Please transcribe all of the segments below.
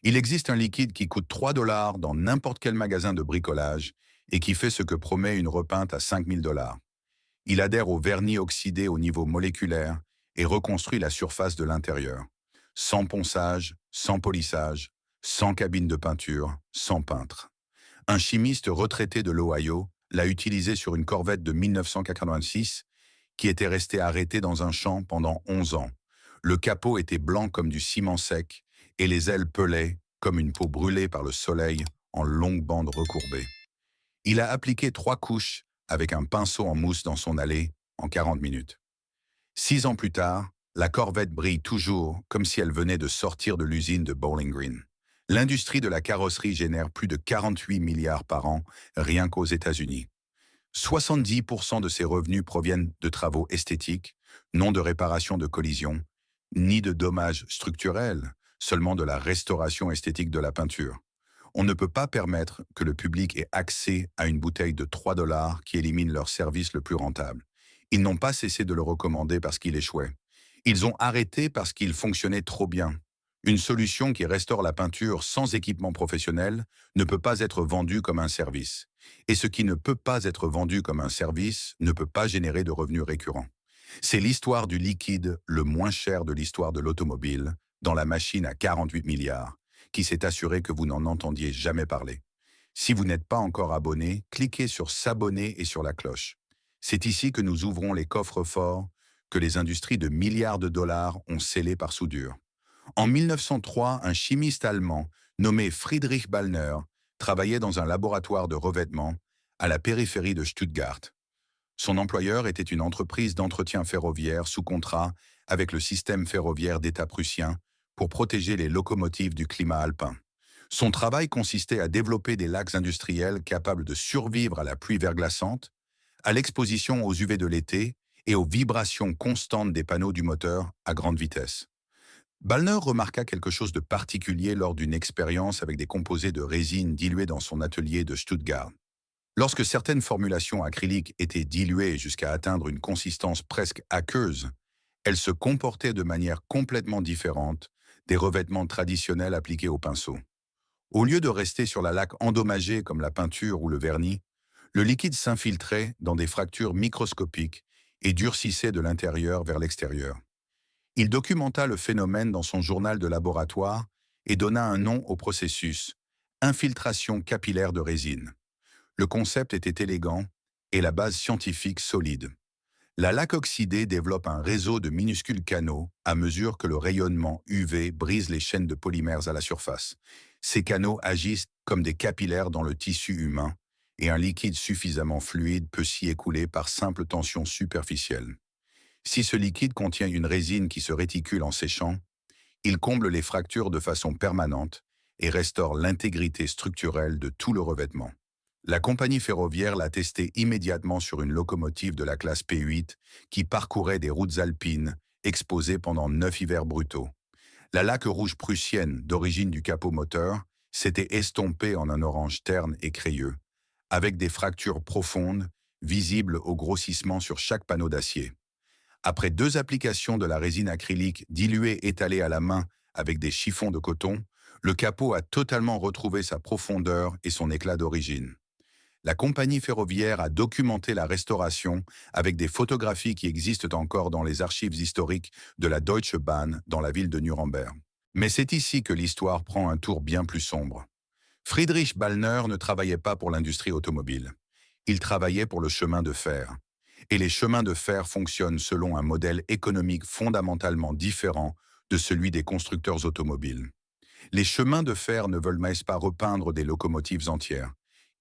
Il existe un liquide qui coûte 3 $ dans n'importe quel magasin de bricolage et qui fait ce que promet une repeinte à 5 000 $. Il adhère au vernis oxydé au niveau moléculaire et reconstruit la surface de l'intérieur. Sans ponçage, sans polissage, sans cabine de peinture, sans peintre. Un chimiste retraité de l'Ohio l'a utilisé sur une Corvette de 1986 qui était restée arrêtée dans un champ pendant 11 ans. Le capot était blanc comme du ciment sec et les ailes pelaient comme une peau brûlée par le soleil en longues bandes recourbées. Il a appliqué 3 couches avec un pinceau en mousse dans son allée en 40 minutes. 6 ans plus tard, la Corvette brille toujours comme si elle venait de sortir de l'usine de Bowling Green. L'industrie de la carrosserie génère plus de 48 milliards par an rien qu'aux États-Unis. 70% de ses revenus proviennent de travaux esthétiques, non de réparation de collisions, ni de dommages structurels, seulement de la restauration esthétique de la peinture. On ne peut pas permettre que le public ait accès à une bouteille de 3 $ qui élimine leur service le plus rentable. Ils n'ont pas cessé de le recommander parce qu'il échouait. Ils ont arrêté parce qu'il fonctionnait trop bien. Une solution qui restaure la peinture sans équipement professionnel ne peut pas être vendue comme un service. Et ce qui ne peut pas être vendu comme un service ne peut pas générer de revenus récurrents. C'est l'histoire du liquide le moins cher de l'histoire de l'automobile, dans la machine à 48 milliards, qui s'est assuré que vous n'en entendiez jamais parler. Si vous n'êtes pas encore abonné, cliquez sur s'abonner et sur la cloche. C'est ici que nous ouvrons les coffres forts que les industries de milliards de dollars ont scellés par soudure. En 1903, un chimiste allemand nommé Friedrich Ballner travaillait dans un laboratoire de revêtement à la périphérie de Stuttgart. Son employeur était une entreprise d'entretien ferroviaire sous contrat avec le système ferroviaire d'État prussien pour protéger les locomotives du climat alpin. Son travail consistait à développer des lacs industriels capables de survivre à la pluie verglaçante, à l'exposition aux UV de l'été et aux vibrations constantes des panneaux du moteur à grande vitesse. Ballner remarqua quelque chose de particulier lors d'une expérience avec des composés de résine dilués dans son atelier de Stuttgart. Lorsque certaines formulations acryliques étaient diluées jusqu'à atteindre une consistance presque aqueuse, elles se comportaient de manière complètement différente des revêtements traditionnels appliqués au pinceau. Au lieu de rester sur la laque endommagée comme la peinture ou le vernis, le liquide s'infiltrait dans des fractures microscopiques et durcissait de l'intérieur vers l'extérieur. Il documenta le phénomène dans son journal de laboratoire et donna un nom au processus, infiltration capillaire de résine. Le concept était élégant et la base scientifique solide. La laque oxydée développe un réseau de minuscules canaux à mesure que le rayonnement UV brise les chaînes de polymères à la surface. Ces canaux agissent comme des capillaires dans le tissu humain et un liquide suffisamment fluide peut s'y écouler par simple tension superficielle. Si ce liquide contient une résine qui se réticule en séchant, il comble les fractures de façon permanente et restaure l'intégrité structurelle de tout le revêtement. La compagnie ferroviaire l'a testé immédiatement sur une locomotive de la classe P8 qui parcourait des routes alpines exposées pendant 9 hivers brutaux. La laque rouge prussienne, d'origine du capot moteur, s'était estompée en un orange terne et crayeux, avec des fractures profondes, visibles au grossissement sur chaque panneau d'acier. Après 2 applications de la résine acrylique diluée étalée à la main avec des chiffons de coton, le capot a totalement retrouvé sa profondeur et son éclat d'origine. La compagnie ferroviaire a documenté la restauration avec des photographies qui existent encore dans les archives historiques de la Deutsche Bahn dans la ville de Nuremberg. Mais c'est ici que l'histoire prend un tour bien plus sombre. Friedrich Ballner ne travaillait pas pour l'industrie automobile. Il travaillait pour le chemin de fer. Et les chemins de fer fonctionnent selon un modèle économique fondamentalement différent de celui des constructeurs automobiles. Les chemins de fer ne veulent pas repeindre des locomotives entières.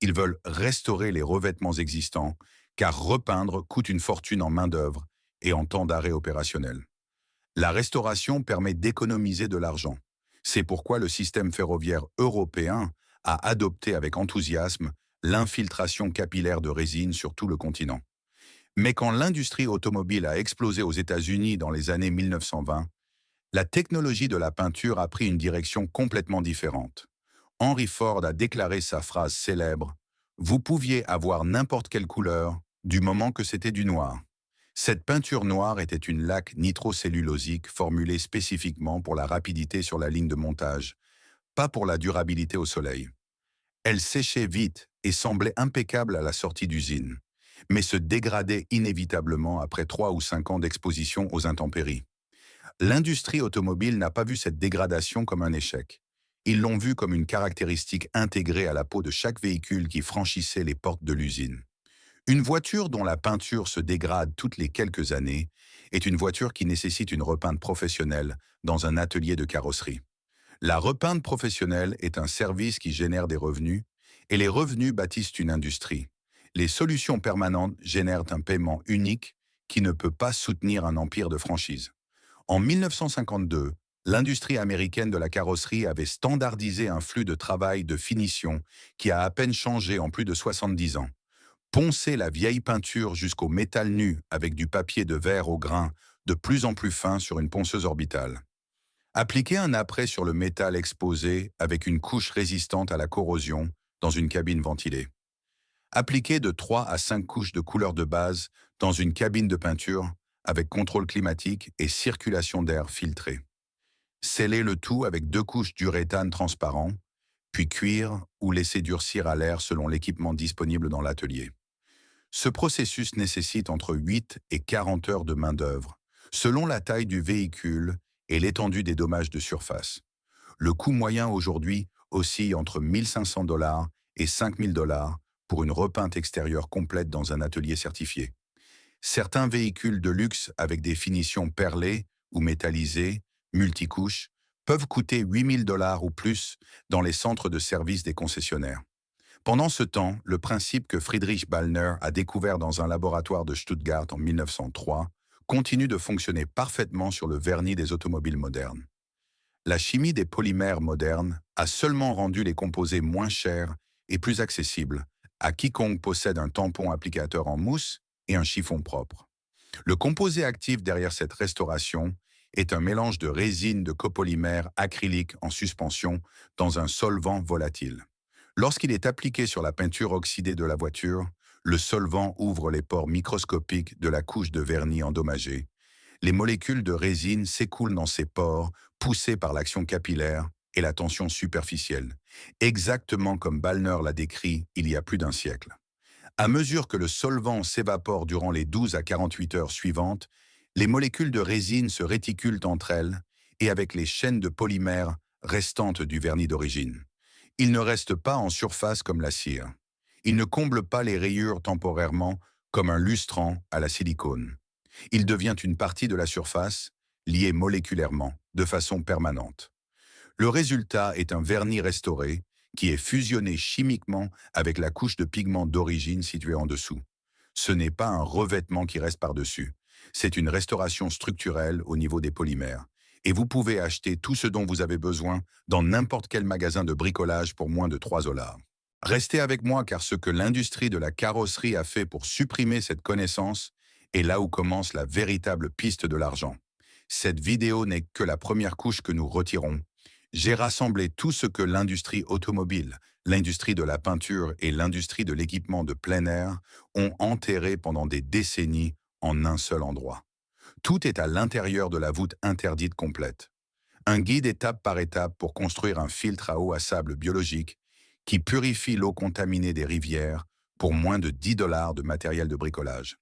Ils veulent restaurer les revêtements existants, car repeindre coûte une fortune en main-d'œuvre et en temps d'arrêt opérationnel. La restauration permet d'économiser de l'argent. C'est pourquoi le système ferroviaire européen a adopté avec enthousiasme l'infiltration capillaire de résine sur tout le continent. Mais quand l'industrie automobile a explosé aux États-Unis dans les années 1920, la technologie de la peinture a pris une direction complètement différente. Henry Ford a déclaré sa phrase célèbre « Vous pouviez avoir n'importe quelle couleur, du moment que c'était du noir ». Cette peinture noire était une laque nitrocellulosique formulée spécifiquement pour la rapidité sur la ligne de montage, pas pour la durabilité au soleil. Elle séchait vite et semblait impeccable à la sortie d'usine, mais se dégradait inévitablement après 3 ou 5 ans d'exposition aux intempéries. L'industrie automobile n'a pas vu cette dégradation comme un échec. Ils l'ont vue comme une caractéristique intégrée à la peau de chaque véhicule qui franchissait les portes de l'usine. Une voiture dont la peinture se dégrade toutes les quelques années est une voiture qui nécessite une repeinte professionnelle dans un atelier de carrosserie. La repeinte professionnelle est un service qui génère des revenus, et les revenus bâtissent une industrie. Les solutions permanentes génèrent un paiement unique qui ne peut pas soutenir un empire de franchise. En 1952, l'industrie américaine de la carrosserie avait standardisé un flux de travail de finition qui a à peine changé en plus de 70 ans. Poncer la vieille peinture jusqu'au métal nu avec du papier de verre au grain de plus en plus fin sur une ponceuse orbitale. Appliquer un apprêt sur le métal exposé avec une couche résistante à la corrosion dans une cabine ventilée. Appliquer de 3 à 5 couches de couleur de base dans une cabine de peinture avec contrôle climatique et circulation d'air filtré. Sceller le tout avec 2 couches d'uréthane transparent, puis cuire ou laisser durcir à l'air selon l'équipement disponible dans l'atelier. Ce processus nécessite entre 8 et 40 heures de main-d'œuvre, selon la taille du véhicule et l'étendue des dommages de surface. Le coût moyen aujourd'hui oscille entre 1 500 $ et 5 000 $ pour une repeinte extérieure complète dans un atelier certifié. Certains véhicules de luxe avec des finitions perlées ou métallisées, multicouches, peuvent coûter 8 000 $ ou plus dans les centres de service des concessionnaires. Pendant ce temps, le principe que Friedrich Ballner a découvert dans un laboratoire de Stuttgart en 1903 continue de fonctionner parfaitement sur le vernis des automobiles modernes. La chimie des polymères modernes a seulement rendu les composés moins chers et plus accessibles à quiconque possède un tampon applicateur en mousse et un chiffon propre. Le composé actif derrière cette restauration est un mélange de résine de copolymère acrylique en suspension dans un solvant volatile. Lorsqu'il est appliqué sur la peinture oxydée de la voiture, le solvant ouvre les pores microscopiques de la couche de vernis endommagée. Les molécules de résine s'écoulent dans ces pores, poussées par l'action capillaire et la tension superficielle, exactement comme Ballner l'a décrit il y a plus d'un siècle. À mesure que le solvant s'évapore durant les 12 à 48 heures suivantes, les molécules de résine se réticulent entre elles et avec les chaînes de polymères restantes du vernis d'origine. Il ne reste pas en surface comme la cire. Il ne comble pas les rayures temporairement comme un lustrant à la silicone. Il devient une partie de la surface, liée moléculairement, de façon permanente. Le résultat est un vernis restauré qui est fusionné chimiquement avec la couche de pigment d'origine située en dessous. Ce n'est pas un revêtement qui reste par-dessus. C'est une restauration structurelle au niveau des polymères. Et vous pouvez acheter tout ce dont vous avez besoin dans n'importe quel magasin de bricolage pour moins de 3 $. Restez avec moi car ce que l'industrie de la carrosserie a fait pour supprimer cette connaissance est là où commence la véritable piste de l'argent. Cette vidéo n'est que la première couche que nous retirons. J'ai rassemblé tout ce que l'industrie automobile, l'industrie de la peinture et l'industrie de l'équipement de plein air ont enterré pendant des décennies en un seul endroit. Tout est à l'intérieur de la voûte interdite complète. Un guide étape par étape pour construire un filtre à eau à sable biologique qui purifie l'eau contaminée des rivières pour moins de 10 $ de matériel de bricolage.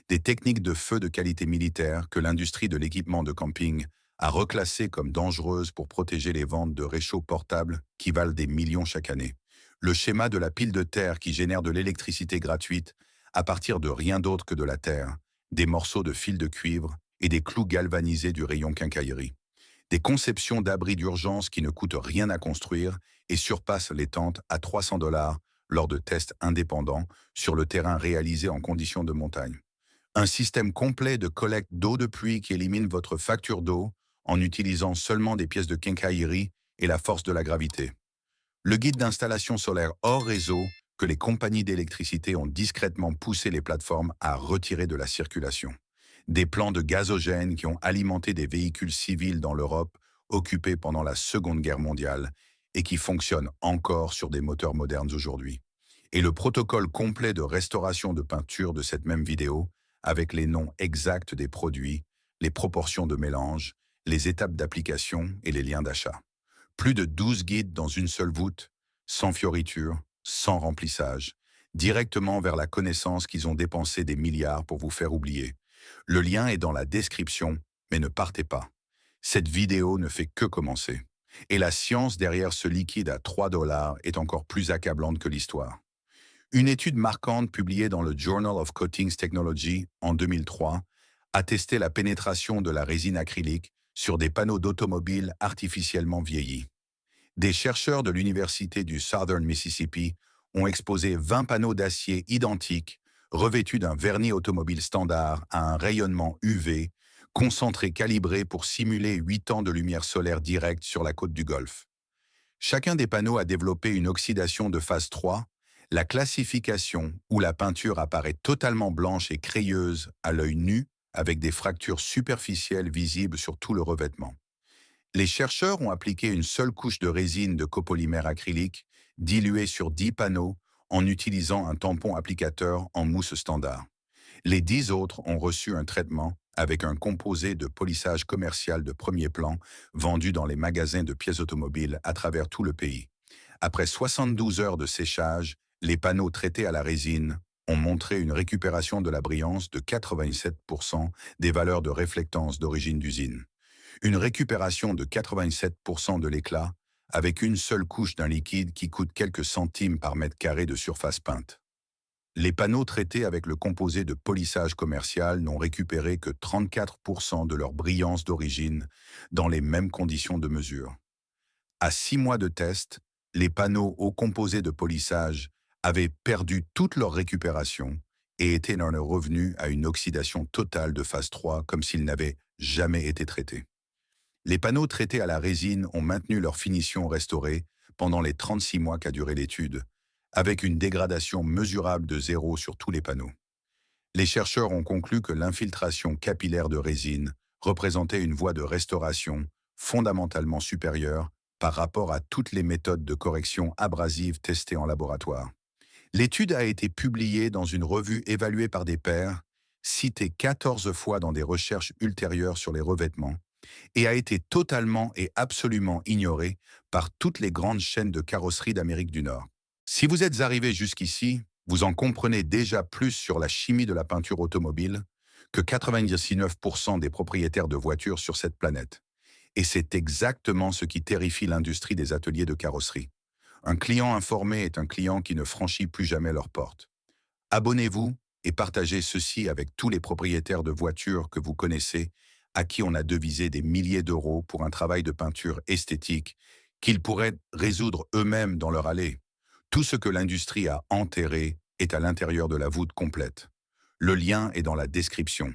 Des techniques de feu de qualité militaire que l'industrie de l'équipement de camping a reclassées comme dangereuses pour protéger les ventes de réchauds portables qui valent des millions chaque année. Le schéma de la pile de terre qui génère de l'électricité gratuite à partir de rien d'autre que de la terre, des morceaux de fil de cuivre et des clous galvanisés du rayon quincaillerie. Des conceptions d'abris d'urgence qui ne coûtent rien à construire et surpassent les tentes à 300 $ lors de tests indépendants sur le terrain réalisé en conditions de montagne. Un système complet de collecte d'eau de pluie qui élimine votre facture d'eau en utilisant seulement des pièces de quincaillerie et la force de la gravité. Le guide d'installation solaire hors réseau que les compagnies d'électricité ont discrètement poussé les plateformes à retirer de la circulation. Des plants de gazogène qui ont alimenté des véhicules civils dans l'Europe occupée pendant la Seconde Guerre mondiale et qui fonctionnent encore sur des moteurs modernes aujourd'hui. Et le protocole complet de restauration de peinture de cette même vidéo avec les noms exacts des produits, les proportions de mélange, les étapes d'application et les liens d'achat. Plus de 12 guides dans une seule voûte, sans fioriture, sans remplissage, directement vers la connaissance qu'ils ont dépensé des milliards pour vous faire oublier. Le lien est dans la description, mais ne partez pas. Cette vidéo ne fait que commencer. Et la science derrière ce liquide à 3 dollars est encore plus accablante que l'histoire. Une étude marquante publiée dans le Journal of Coatings Technology en 2003 a testé la pénétration de la résine acrylique sur des panneaux d'automobiles artificiellement vieillis. Des chercheurs de l'Université du Southern Mississippi ont exposé 20 panneaux d'acier identiques, revêtus d'un vernis automobile standard à un rayonnement UV, concentré calibré pour simuler 8 ans de lumière solaire directe sur la côte du Golfe. Chacun des panneaux a développé une oxydation de phase 3, la classification où la peinture apparaît totalement blanche et crayeuse à l'œil nu, avec des fractures superficielles visibles sur tout le revêtement. Les chercheurs ont appliqué une seule couche de résine de copolymère acrylique diluée sur 10 panneaux en utilisant un tampon applicateur en mousse standard. Les 10 autres ont reçu un traitement avec un composé de polissage commercial de premier plan vendu dans les magasins de pièces automobiles à travers tout le pays. Après 72 heures de séchage, les panneaux traités à la résine ont montré une récupération de la brillance de 87% des valeurs de réflectance d'origine d'usine. Une récupération de 87% de l'éclat avec une seule couche d'un liquide qui coûte quelques centimes par mètre carré de surface peinte. Les panneaux traités avec le composé de polissage commercial n'ont récupéré que 34% de leur brillance d'origine dans les mêmes conditions de mesure. À 6 mois de test, les panneaux au composé de polissage avaient perdu toute leur récupération et étaient dans leur revenu à une oxydation totale de phase 3 comme s'ils n'avaient jamais été traités. Les panneaux traités à la résine ont maintenu leur finition restaurée pendant les 36 mois qu'a duré l'étude, avec une dégradation mesurable de zéro sur tous les panneaux. Les chercheurs ont conclu que l'infiltration capillaire de résine représentait une voie de restauration fondamentalement supérieure par rapport à toutes les méthodes de correction abrasive testées en laboratoire. L'étude a été publiée dans une revue évaluée par des pairs, citée 14 fois dans des recherches ultérieures sur les revêtements, et a été totalement et absolument ignorée par toutes les grandes chaînes de carrosserie d'Amérique du Nord. Si vous êtes arrivé jusqu'ici, vous en comprenez déjà plus sur la chimie de la peinture automobile que 99% des propriétaires de voitures sur cette planète. Et c'est exactement ce qui terrifie l'industrie des ateliers de carrosserie. Un client informé est un client qui ne franchit plus jamais leurs portes. Abonnez-vous et partagez ceci avec tous les propriétaires de voitures que vous connaissez à qui on a devisé des milliers d'euros pour un travail de peinture esthétique qu'ils pourraient résoudre eux-mêmes dans leur allée. Tout ce que l'industrie a enterré est à l'intérieur de la voûte complète. Le lien est dans la description.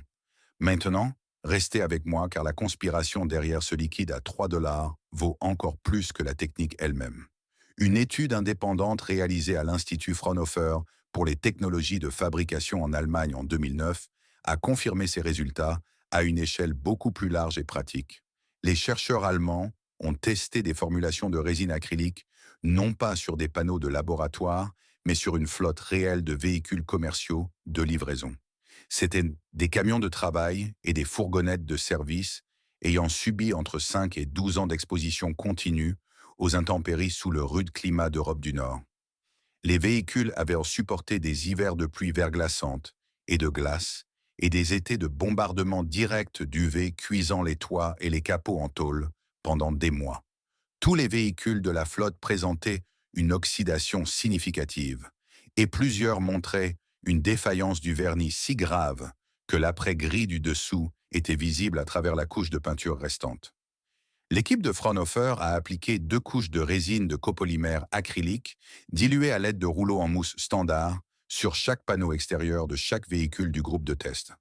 Maintenant, restez avec moi car la conspiration derrière ce liquide à 3 dollars vaut encore plus que la technique elle-même. Une étude indépendante réalisée à l'Institut Fraunhofer pour les technologies de fabrication en Allemagne en 2009 a confirmé ces résultats à une échelle beaucoup plus large et pratique. Les chercheurs allemands ont testé des formulations de résine acrylique non pas sur des panneaux de laboratoire, mais sur une flotte réelle de véhicules commerciaux de livraison. C'étaient des camions de travail et des fourgonnettes de service ayant subi entre 5 et 12 ans d'exposition continue aux intempéries sous le rude climat d'Europe du Nord. Les véhicules avaient supporté des hivers de pluie verglaçante et de glace et des étés de bombardement direct d'UV cuisant les toits et les capots en tôle pendant des mois. Tous les véhicules de la flotte présentaient une oxydation significative et plusieurs montraient une défaillance du vernis si grave que l'après-gris du dessous était visible à travers la couche de peinture restante. L'équipe de Fraunhofer a appliqué 2 couches de résine de copolymère acrylique diluée à l'aide de rouleaux en mousse standard sur chaque panneau extérieur de chaque véhicule du groupe de test.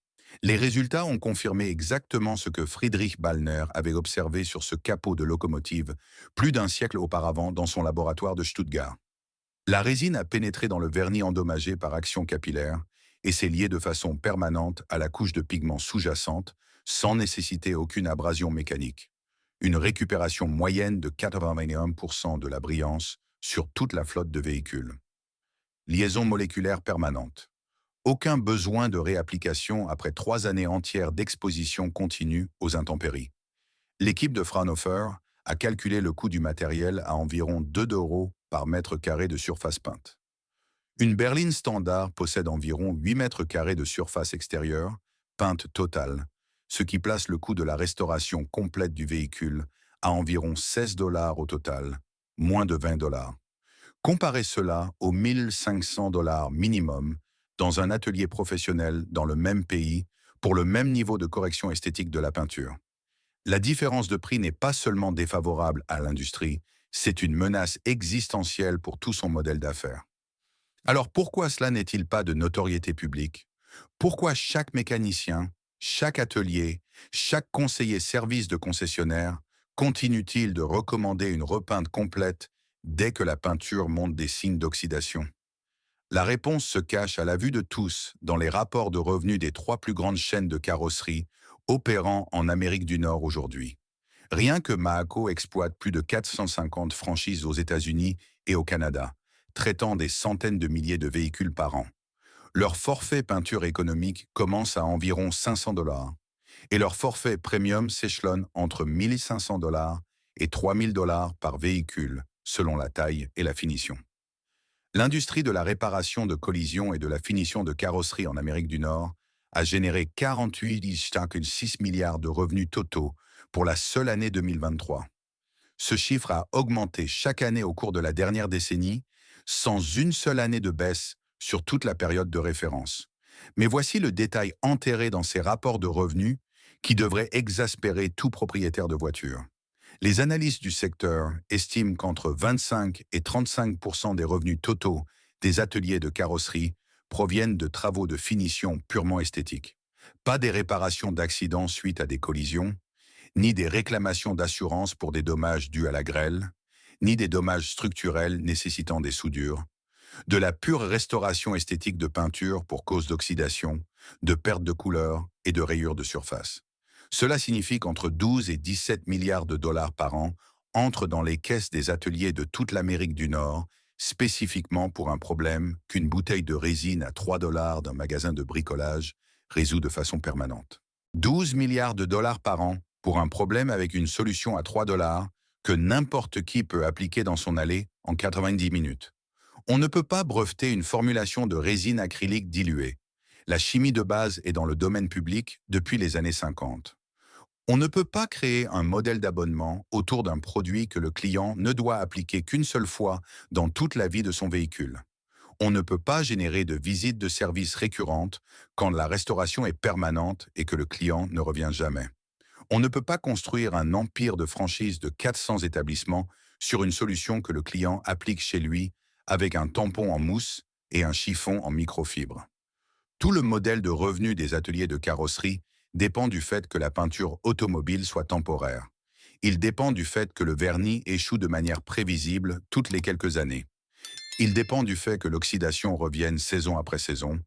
Les résultats ont confirmé exactement ce que Friedrich Ballner avait observé sur ce capot de locomotive plus d'un siècle auparavant dans son laboratoire de Stuttgart. La résine a pénétré dans le vernis endommagé par action capillaire et s'est liée de façon permanente à la couche de pigments sous-jacente sans nécessiter aucune abrasion mécanique. Une récupération moyenne de 81% de la brillance sur toute la flotte de véhicules. Liaison moléculaire permanente. Aucun besoin de réapplication après 3 années entières d'exposition continue aux intempéries. L'équipe de Fraunhofer a calculé le coût du matériel à environ 2 € par mètre carré de surface peinte. Une berline standard possède environ 8 mètres carrés de surface extérieure, peinte totale, ce qui place le coût de la restauration complète du véhicule à environ 16 $ au total, moins de 20 $. Comparez cela aux 1500 $ minimum dans un atelier professionnel dans le même pays pour le même niveau de correction esthétique de la peinture. La différence de prix n'est pas seulement défavorable à l'industrie, c'est une menace existentielle pour tout son modèle d'affaires. Alors pourquoi cela n'est-il pas de notoriété publique? Pourquoi chaque mécanicien, chaque atelier, chaque conseiller service de concessionnaire continue-t-il de recommander une repeinte complète dès que la peinture montre des signes d'oxydation? La réponse se cache à la vue de tous dans les rapports de revenus des 3 plus grandes chaînes de carrosserie opérant en Amérique du Nord aujourd'hui. Rien que Maaco exploite plus de 450 franchises aux États-Unis et au Canada, traitant des centaines de milliers de véhicules par an. Leur forfait peinture économique commence à environ 500 $ et leur forfait premium s'échelonne entre 1500 $ et 3000 $ par véhicule, selon la taille et la finition. L'industrie de la réparation de collisions et de la finition de carrosserie en Amérique du Nord a généré 48,6 milliards de revenus totaux pour la seule année 2023. Ce chiffre a augmenté chaque année au cours de la dernière décennie, sans une seule année de baisse sur toute la période de référence. Mais voici le détail enterré dans ces rapports de revenus qui devrait exaspérer tout propriétaire de voiture. Les analystes du secteur estiment qu'entre 25 et 35% des revenus totaux des ateliers de carrosserie proviennent de travaux de finition purement esthétiques. Pas des réparations d'accidents suite à des collisions, ni des réclamations d'assurance pour des dommages dus à la grêle, ni des dommages structurels nécessitant des soudures, de la pure restauration esthétique de peinture pour cause d'oxydation, de perte de couleur et de rayures de surface. Cela signifie qu'entre 12 et 17 milliards de dollars par an entrent dans les caisses des ateliers de toute l'Amérique du Nord, spécifiquement pour un problème qu'une bouteille de résine à 3 $ d'un magasin de bricolage résout de façon permanente. 12 milliards de dollars par an pour un problème avec une solution à 3 $ que n'importe qui peut appliquer dans son allée en 90 minutes. On ne peut pas breveter une formulation de résine acrylique diluée. La chimie de base est dans le domaine public depuis les années 50. On ne peut pas créer un modèle d'abonnement autour d'un produit que le client ne doit appliquer qu'une seule fois dans toute la vie de son véhicule. On ne peut pas générer de visites de service récurrentes quand la restauration est permanente et que le client ne revient jamais. On ne peut pas construire un empire de franchise de 400 établissements sur une solution que le client applique chez lui avec un tampon en mousse et un chiffon en microfibre. Tout le modèle de revenu des ateliers de carrosserie dépend du fait que la peinture automobile soit temporaire. Il dépend du fait que le vernis échoue de manière prévisible toutes les quelques années. Il dépend du fait que l'oxydation revienne saison après saison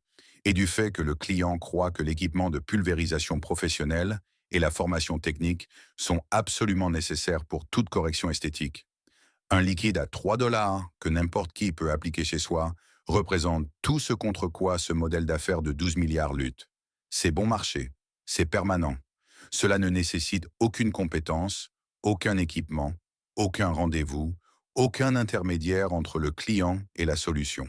et du fait que le client croit que l'équipement de pulvérisation professionnelle et la formation technique sont absolument nécessaires pour toute correction esthétique. Un liquide à 3 $ que n'importe qui peut appliquer chez soi représente tout ce contre quoi ce modèle d'affaires de 12 milliards lutte. C'est bon marché, c'est permanent. Cela ne nécessite aucune compétence, aucun équipement, aucun rendez-vous, aucun intermédiaire entre le client et la solution.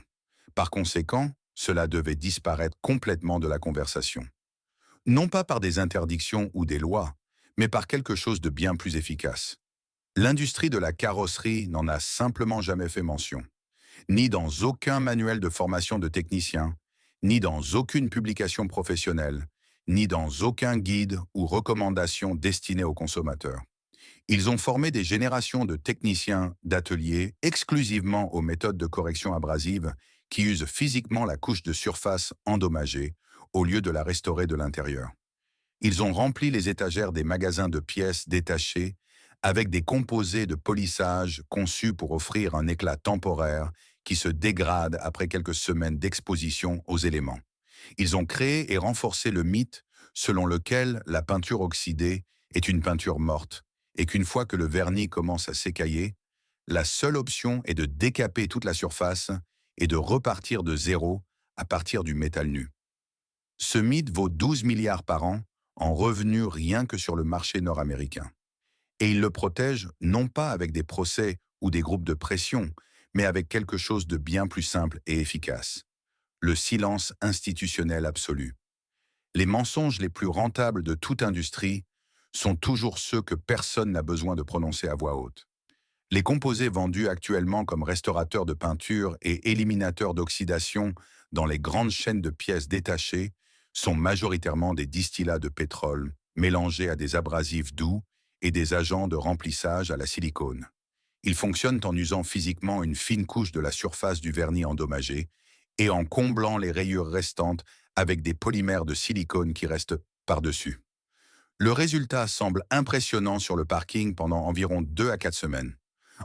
Par conséquent, cela devait disparaître complètement de la conversation. Non pas par des interdictions ou des lois, mais par quelque chose de bien plus efficace. L'industrie de la carrosserie n'en a simplement jamais fait mention, ni dans aucun manuel de formation de techniciens, ni dans aucune publication professionnelle, ni dans aucun guide ou recommandation destinée aux consommateurs. Ils ont formé des générations de techniciens d'ateliers exclusivement aux méthodes de correction abrasive qui usent physiquement la couche de surface endommagée au lieu de la restaurer de l'intérieur. Ils ont rempli les étagères des magasins de pièces détachées avec des composés de polissage conçus pour offrir un éclat temporaire qui se dégrade après quelques semaines d'exposition aux éléments. Ils ont créé et renforcé le mythe selon lequel la peinture oxydée est une peinture morte et qu'une fois que le vernis commence à s'écailler, la seule option est de décaper toute la surface et de repartir de zéro à partir du métal nu. Ce mythe vaut 12 milliards par an en revenus rien que sur le marché nord-américain. Et il le protège non pas avec des procès ou des groupes de pression, mais avec quelque chose de bien plus simple et efficace. Le silence institutionnel absolu. Les mensonges les plus rentables de toute industrie sont toujours ceux que personne n'a besoin de prononcer à voix haute. Les composés vendus actuellement comme restaurateurs de peinture et éliminateurs d'oxydation dans les grandes chaînes de pièces détachées sont majoritairement des distillats de pétrole mélangés à des abrasifs doux et des agents de remplissage à la silicone. Ils fonctionnent en usant physiquement une fine couche de la surface du vernis endommagé et en comblant les rayures restantes avec des polymères de silicone qui restent par-dessus. Le résultat semble impressionnant sur le parking pendant environ 2 à 4 semaines.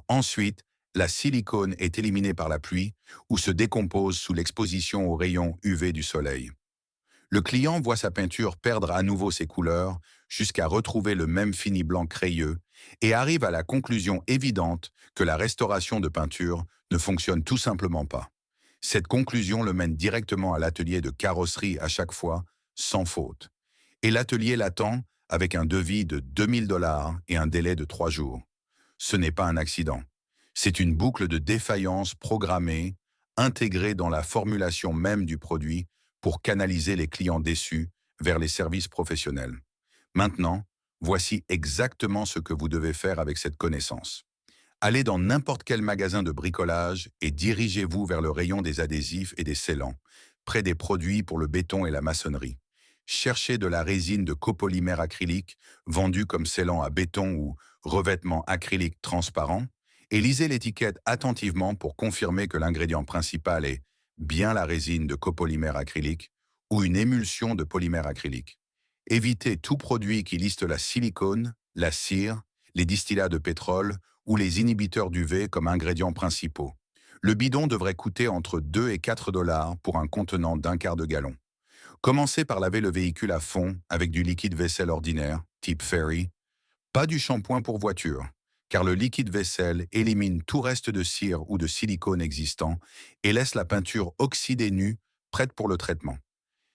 Ensuite, la silicone est éliminée par la pluie ou se décompose sous l'exposition aux rayons UV du soleil. Le client voit sa peinture perdre à nouveau ses couleurs jusqu'à retrouver le même fini blanc crayeux et arrive à la conclusion évidente que la restauration de peinture ne fonctionne tout simplement pas. Cette conclusion le mène directement à l'atelier de carrosserie à chaque fois, sans faute. Et l'atelier l'attend avec un devis de 2 000 $ et un délai de 3 jours. Ce n'est pas un accident. C'est une boucle de défaillance programmée, intégrée dans la formulation même du produit pour canaliser les clients déçus vers les services professionnels. Maintenant, voici exactement ce que vous devez faire avec cette connaissance. Allez dans n'importe quel magasin de bricolage et dirigez-vous vers le rayon des adhésifs et des scellants, près des produits pour le béton et la maçonnerie. Cherchez de la résine de copolymère acrylique, vendue comme scellant à béton ou revêtement acrylique transparent, et lisez l'étiquette attentivement pour confirmer que l'ingrédient principal est bien la résine de copolymère acrylique ou une émulsion de polymère acrylique. Évitez tout produit qui liste la silicone, la cire, les distillats de pétrole ou les inhibiteurs d'UV comme ingrédients principaux. Le bidon devrait coûter entre 2 et 4 $ pour un contenant d'1/4 de gallon. Commencez par laver le véhicule à fond avec du liquide vaisselle ordinaire, type Fairy, pas du shampoing pour voiture, car le liquide vaisselle élimine tout reste de cire ou de silicone existant et laisse la peinture oxydée nue, prête pour le traitement.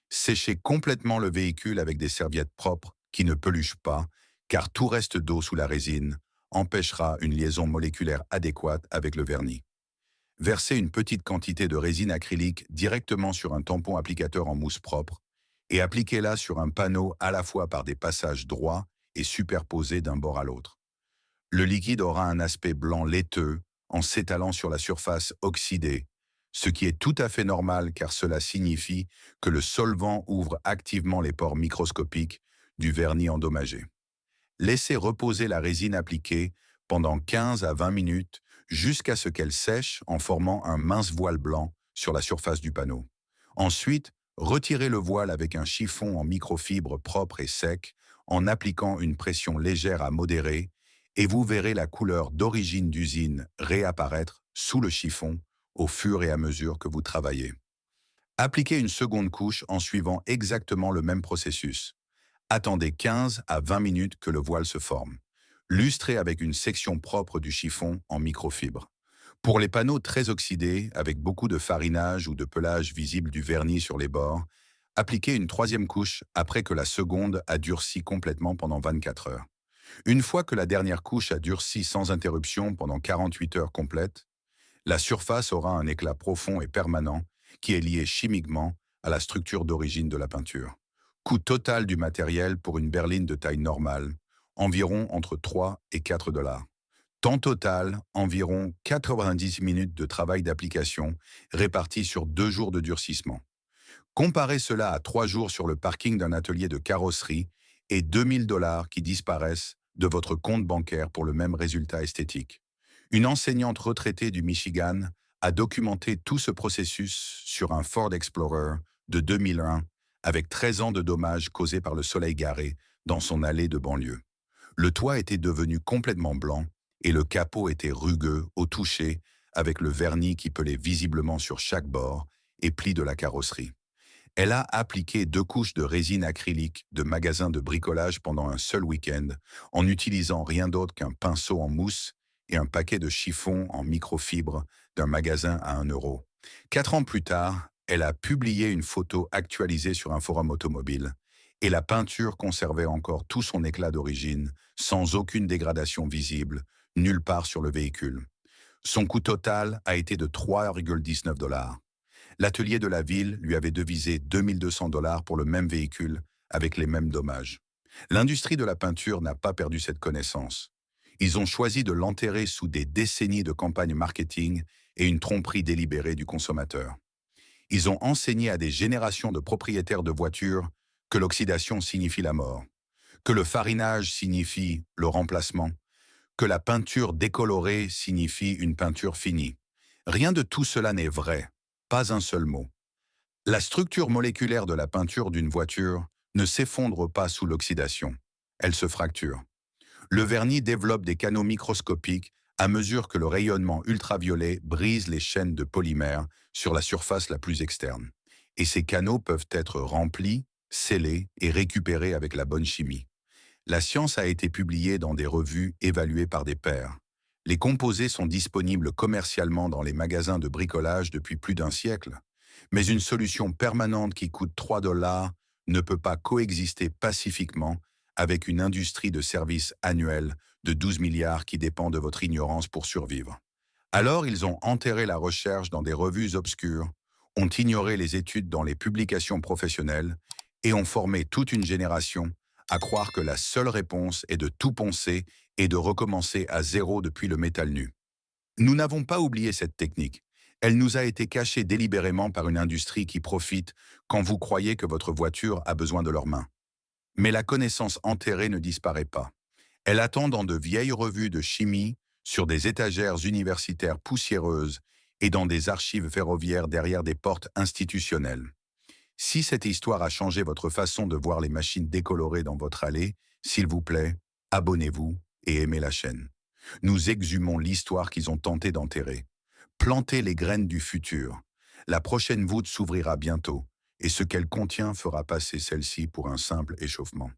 Séchez complètement le véhicule avec des serviettes propres qui ne peluchent pas, car tout reste d'eau sous la résine empêchera une liaison moléculaire adéquate avec le vernis. Versez une petite quantité de résine acrylique directement sur un tampon applicateur en mousse propre et appliquez-la sur un panneau à la fois par des passages droits et superposés d'un bord à l'autre. Le liquide aura un aspect blanc laiteux en s'étalant sur la surface oxydée, ce qui est tout à fait normal car cela signifie que le solvant ouvre activement les pores microscopiques du vernis endommagé. Laissez reposer la résine appliquée pendant 15 à 20 minutes jusqu'à ce qu'elle sèche en formant un mince voile blanc sur la surface du panneau. Ensuite, retirez le voile avec un chiffon en microfibre propre et sec en appliquant une pression légère à modérée et vous verrez la couleur d'origine d'usine réapparaître sous le chiffon au fur et à mesure que vous travaillez. Appliquez une seconde couche en suivant exactement le même processus. Attendez 15 à 20 minutes que le voile se forme. Lustrez avec une section propre du chiffon en microfibre. Pour les panneaux très oxydés, avec beaucoup de farinage ou de pelage visible du vernis sur les bords, appliquez une troisième couche après que la seconde a durci complètement pendant 24 heures. Une fois que la dernière couche a durci sans interruption pendant 48 heures complètes, la surface aura un éclat profond et permanent qui est lié chimiquement à la structure d'origine de la peinture. Coût total du matériel pour une berline de taille normale, environ entre 3 et 4 $. Temps total, environ 90 minutes de travail d'application répartis sur 2 jours de durcissement. Comparez cela à 3 jours sur le parking d'un atelier de carrosserie et 2 000 $ qui disparaissent de votre compte bancaire pour le même résultat esthétique. Une enseignante retraitée du Michigan a documenté tout ce processus sur un Ford Explorer de 2001 avec 13 ans de dommages causés par le soleil garé dans son allée de banlieue. Le toit était devenu complètement blanc et le capot était rugueux au toucher avec le vernis qui pelait visiblement sur chaque bord et plis de la carrosserie. Elle a appliqué 2 couches de résine acrylique de magasin de bricolage pendant un seul week-end en n'utilisant rien d'autre qu'un pinceau en mousse et un paquet de chiffons en microfibre d'un magasin à 1 euro. 4 ans plus tard, elle a publié une photo actualisée sur un forum automobile et la peinture conservait encore tout son éclat d'origine, sans aucune dégradation visible, nulle part sur le véhicule. Son coût total a été de 3,19 dollars. L'atelier de la ville lui avait devisé 2200 dollars pour le même véhicule, avec les mêmes dommages. L'industrie de la peinture n'a pas perdu cette connaissance. Ils ont choisi de l'enterrer sous des décennies de campagnes marketing et une tromperie délibérée du consommateur. Ils ont enseigné à des générations de propriétaires de voitures que l'oxydation signifie la mort, que le farinage signifie le remplacement, que la peinture décolorée signifie une peinture finie. Rien de tout cela n'est vrai, pas un seul mot. La structure moléculaire de la peinture d'une voiture ne s'effondre pas sous l'oxydation, elle se fracture. Le vernis développe des canaux microscopiques à mesure que le rayonnement ultraviolet brise les chaînes de polymères sur la surface la plus externe. Et ces canaux peuvent être remplis, scellés et récupérés avec la bonne chimie. La science a été publiée dans des revues évaluées par des pairs. Les composés sont disponibles commercialement dans les magasins de bricolage depuis plus d'un siècle. Mais une solution permanente qui coûte 3 dollars ne peut pas coexister pacifiquement avec une industrie de services annuels de 12 milliards qui dépend de votre ignorance pour survivre. Alors ils ont enterré la recherche dans des revues obscures, ont ignoré les études dans les publications professionnelles et ont formé toute une génération à croire que la seule réponse est de tout poncer et de recommencer à zéro depuis le métal nu. Nous n'avons pas oublié cette technique. Elle nous a été cachée délibérément par une industrie qui profite quand vous croyez que votre voiture a besoin de leurs mains. Mais la connaissance enterrée ne disparaît pas. Elle attend dans de vieilles revues de chimie, sur des étagères universitaires poussiéreuses et dans des archives ferroviaires derrière des portes institutionnelles. Si cette histoire a changé votre façon de voir les machines décolorées dans votre allée, s'il vous plaît, abonnez-vous et aimez la chaîne. Nous exhumons l'histoire qu'ils ont tenté d'enterrer. Plantez les graines du futur. La prochaine voûte s'ouvrira bientôt, et ce qu'elle contient fera passer celle-ci pour un simple échauffement.